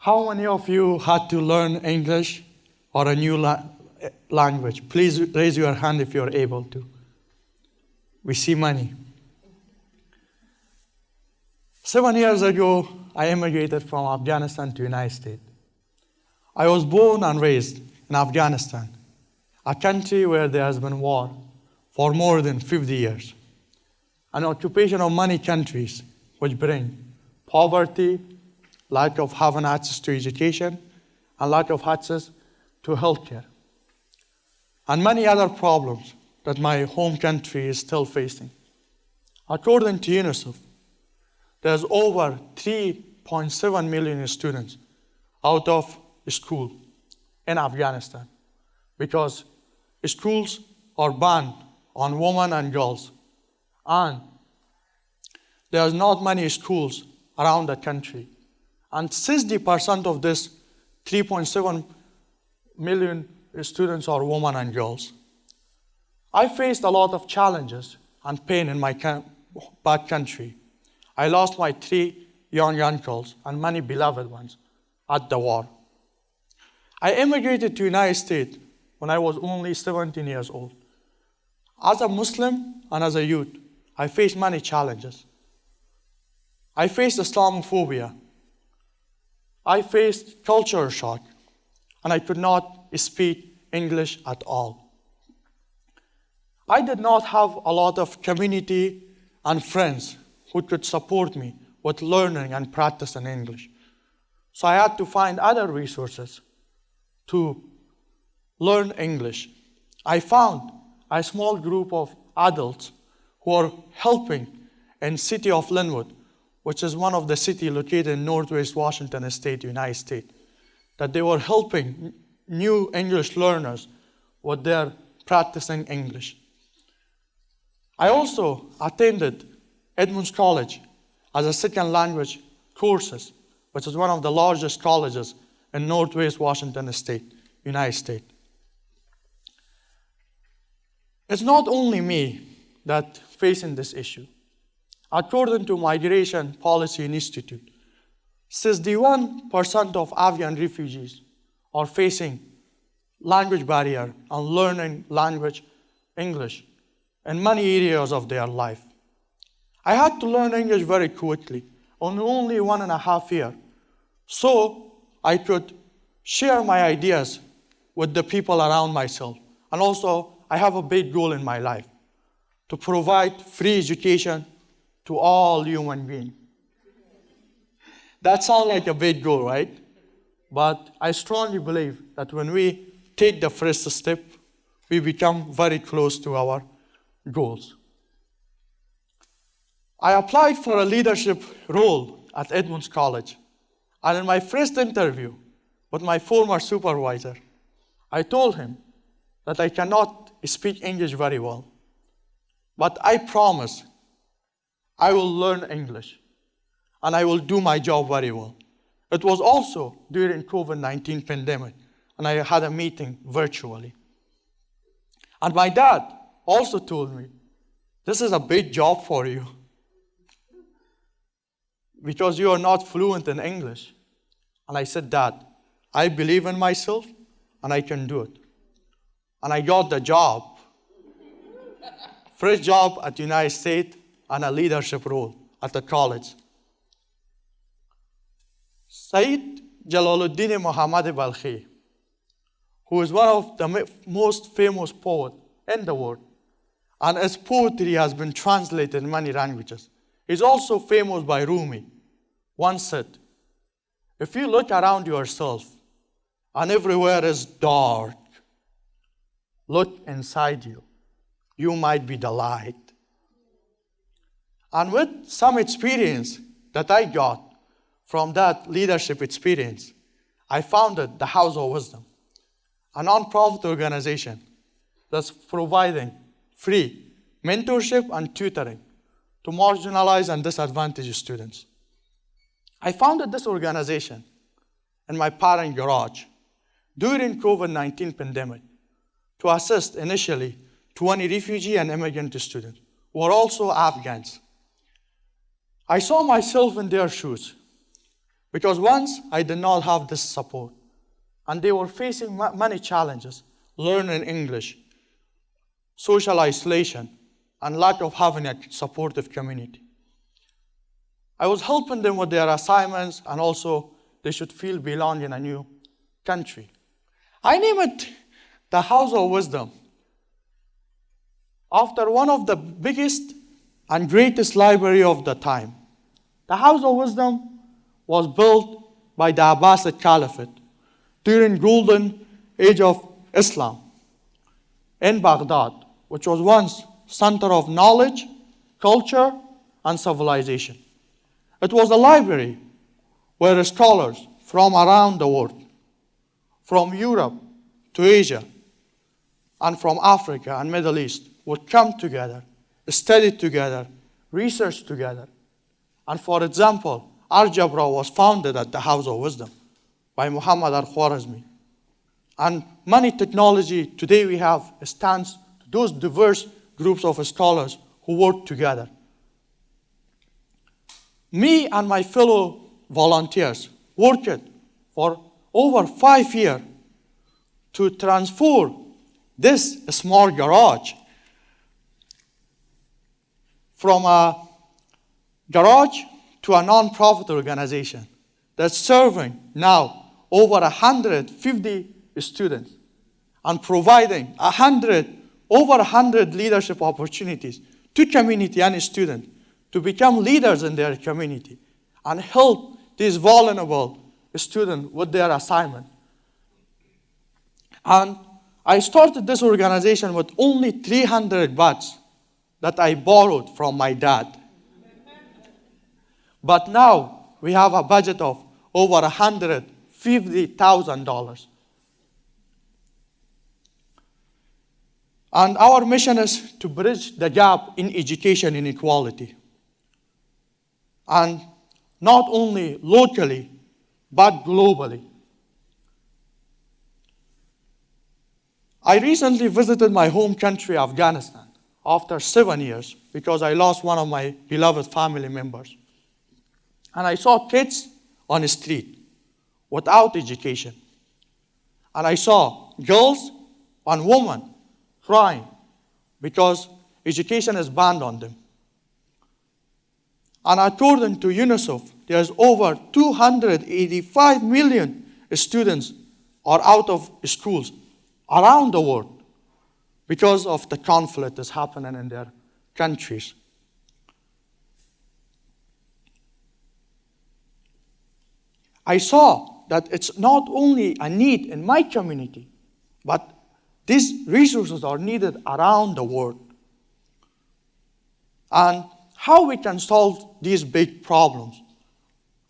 How many of you had to learn English or a new language? Please raise your hand if you're able to. We see many. 7 years ago, I immigrated from Afghanistan to the United States. I was born and raised in Afghanistan, a country where there has been war for more than 50 years, an occupation of many countries which bring poverty, lack of having access to education, and lack of access to healthcare, and many other problems that my home country is still facing. According to UNICEF, there's over 3.7 million students out of school in Afghanistan because schools are banned on women and girls, and there's not many schools around the country. And 60% of this 3.7 million students are women and girls. I faced a lot of challenges and pain in my back country. I lost my 3 young uncles and many beloved ones at the war. I immigrated to the United States when I was only 17 years old. As a Muslim and as a youth, I faced many challenges. I faced Islamophobia. I faced culture shock, and I could not speak English at all. I did not have a lot of community and friends who could support me with learning and practicing English. So I had to find other resources to learn English. I found a small group of adults who are helping in city of Linwood, which is one of the cities located in Northwest Washington State, United States, that they were helping new English learners with their practicing English. I also attended Edmonds College as a second language courses, which is one of the largest colleges in Northwest Washington State, United States. It's not only me that facing this issue. According to Migration Policy Institute, 61% of Afghan refugees are facing language barrier and learning language English in many areas of their life. I had to learn English very quickly, in only 1.5 years, so I could share my ideas with the people around myself. And also, I have a big goal in my life, to provide free education to all human beings. That sounds like a big goal, right? But I strongly believe that when we take the first step, we become very close to our goals. I applied for a leadership role at Edmonds College. And in my first interview with my former supervisor, I told him that I cannot speak English very well, but I promise I will learn English and I will do my job very well. It was also during COVID-19 pandemic, and I had a meeting virtually. And my dad also told me, this is a big job for you because you are not fluent in English. And I said, Dad, I believe in myself and I can do it. And I got the job. First job at the United States and a leadership role at the college. Sayyid Jalaluddin Muhammad Balkhi, who is one of the most famous poets in the world, and his poetry has been translated in many languages. He's also famous by Rumi. Once said, if you look around yourself and everywhere is dark, look inside you. You might be the light. And with some experience that I got from that leadership experience, I founded the House of Wisdom, a nonprofit organization that's providing free mentorship and tutoring to marginalized and disadvantaged students. I founded this organization in my parents' garage during COVID-19 pandemic to assist initially 20 refugee and immigrant students who are also Afghans. I saw myself in their shoes Because once I did not have this support, and they were facing many challenges, learning English, social isolation, and lack of having a supportive community. I was helping them with their assignments, and also they should feel belong in a new country. I name it the House of Wisdom, after one of the biggest and greatest library of the time. The House of Wisdom was built by the Abbasid Caliphate during golden age of Islam in Baghdad, which was once center of knowledge, culture, and civilization. It was a library where scholars from around the world, from Europe to Asia, and from Africa and Middle East, would come together, study together, research together. And for example, algebra was founded at the House of Wisdom by Muhammad al-Khwarizmi. And many technology today we have stands to those diverse groups of scholars who work together. Me and my fellow volunteers worked for over 5 years to transform this small garage from a garage to a non-profit organization that's serving now over 150 students and providing over 100 leadership opportunities to community and students to become leaders in their community and help these vulnerable students with their assignment. And I started this organization with only 300 bahts that I borrowed from my dad. But now we have a budget of over $150,000. And our mission is to bridge the gap in education inequality. And not only locally, but globally. I recently visited my home country, Afghanistan, after 7 years, because I lost one of my beloved family members. And I saw kids on the street without education. And I saw girls and women crying because education is banned on them. And according to UNICEF, there's over 285 million students are out of schools around the world because of the conflict that's happening in their countries. I saw that it's not only a need in my community, but these resources are needed around the world. And how we can solve these big problems?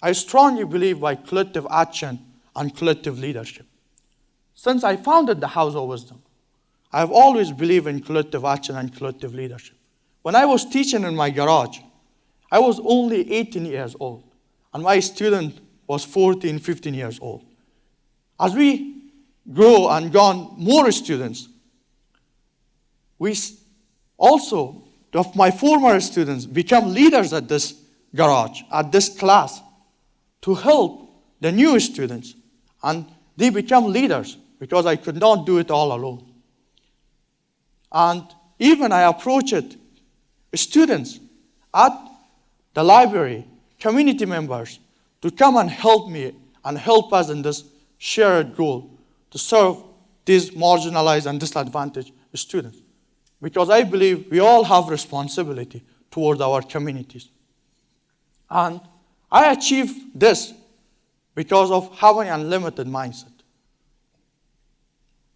I strongly believe by collective action and collective leadership. Since I founded the House of Wisdom, I have always believed in collective action and collective leadership. When I was teaching in my garage, I was only 18 years old, and my student was 14, 15 years old. As we grow and got more students, we also, of my former students, become leaders at this garage, at this class, to help the new students. And they become leaders because I could not do it all alone. And even I approached students at the library, community members, to come and help me and help us in this shared goal to serve these marginalized and disadvantaged students. Because I believe we all have responsibility towards our communities. And I achieved this because of having an unlimited mindset.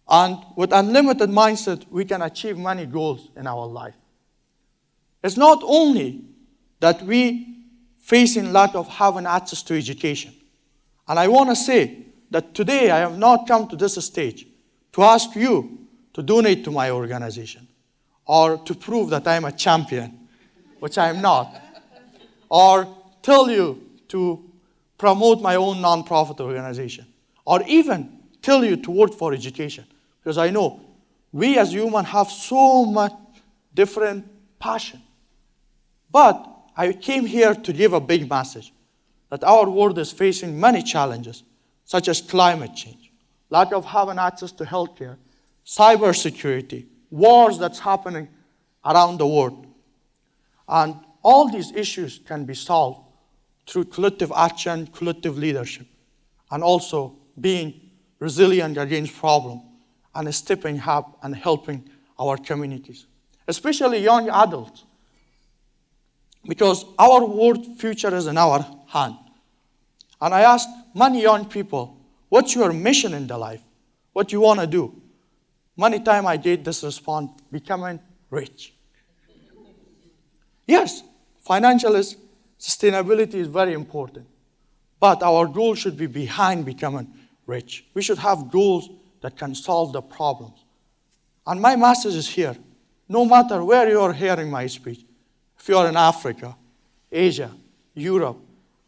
And with unlimited mindset, we can achieve many goals in our life. It's not only that we facing lack of having access to education. And I want to say that today I have not come to this stage to ask you to donate to my organization or to prove that I'm a champion, which I'm not, or tell you to promote my own nonprofit organization, or even tell you to work for education. Because I know we as humans have so much different passion. But I came here to give a big message that our world is facing many challenges, such as climate change, lack of having access to healthcare, cybersecurity, wars that's happening around the world. And all these issues can be solved through collective action, collective leadership, and also being resilient against problems and stepping up and helping our communities, especially young adults, because our world future is in our hand. And I asked many young people, what's your mission in the life? What you want to do? Many times I get this response, becoming rich. Yes, financial sustainability is very important, but our goal should be behind becoming rich. We should have goals that can solve the problems. And my message is here. No matter where you are hearing my speech, if you are in Africa, Asia, Europe,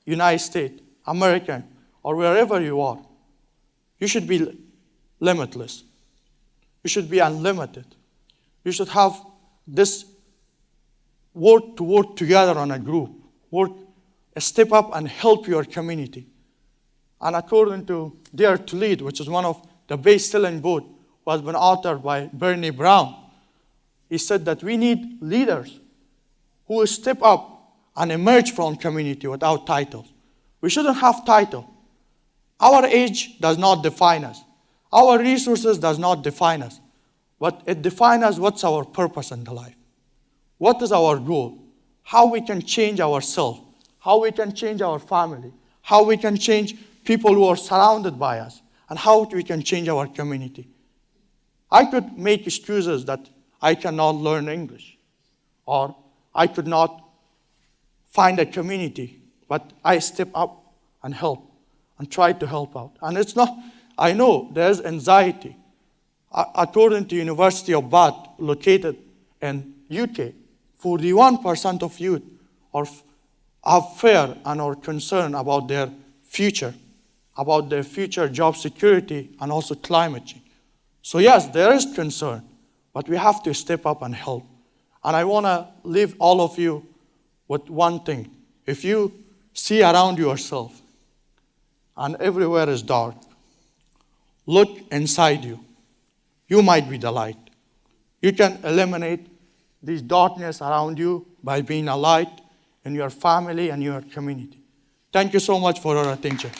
United States, America, or wherever you are, you should be limitless. You should be unlimited. You should have this work to work together on a group, step up and help your community. And according to Dare to Lead, which is one of the best-selling book, was been authored by Bernie Brown, he said that we need leaders who will step up and emerge from community without titles. We shouldn't have title. Our age does not define us. Our resources does not define us. But it defines us what's our purpose in the life. What is our goal? How we can change ourselves. How we can change our family. How we can change people who are surrounded by us. And how we can change our community. I could make excuses that I cannot learn English. Or I could not find a community. But I step up and help. And try to help out. And it's not, I know there's anxiety. According to University of Bath, located in UK, 41% of youth are fear and are concerned about their future job security, and also climate change. So yes, there is concern, but we have to step up and help. And I want to leave all of you with one thing. If you see around yourself and everywhere is dark, look inside you. You might be the light. You can eliminate this darkness around you by being a light in your family and your community. Thank you so much for your attention.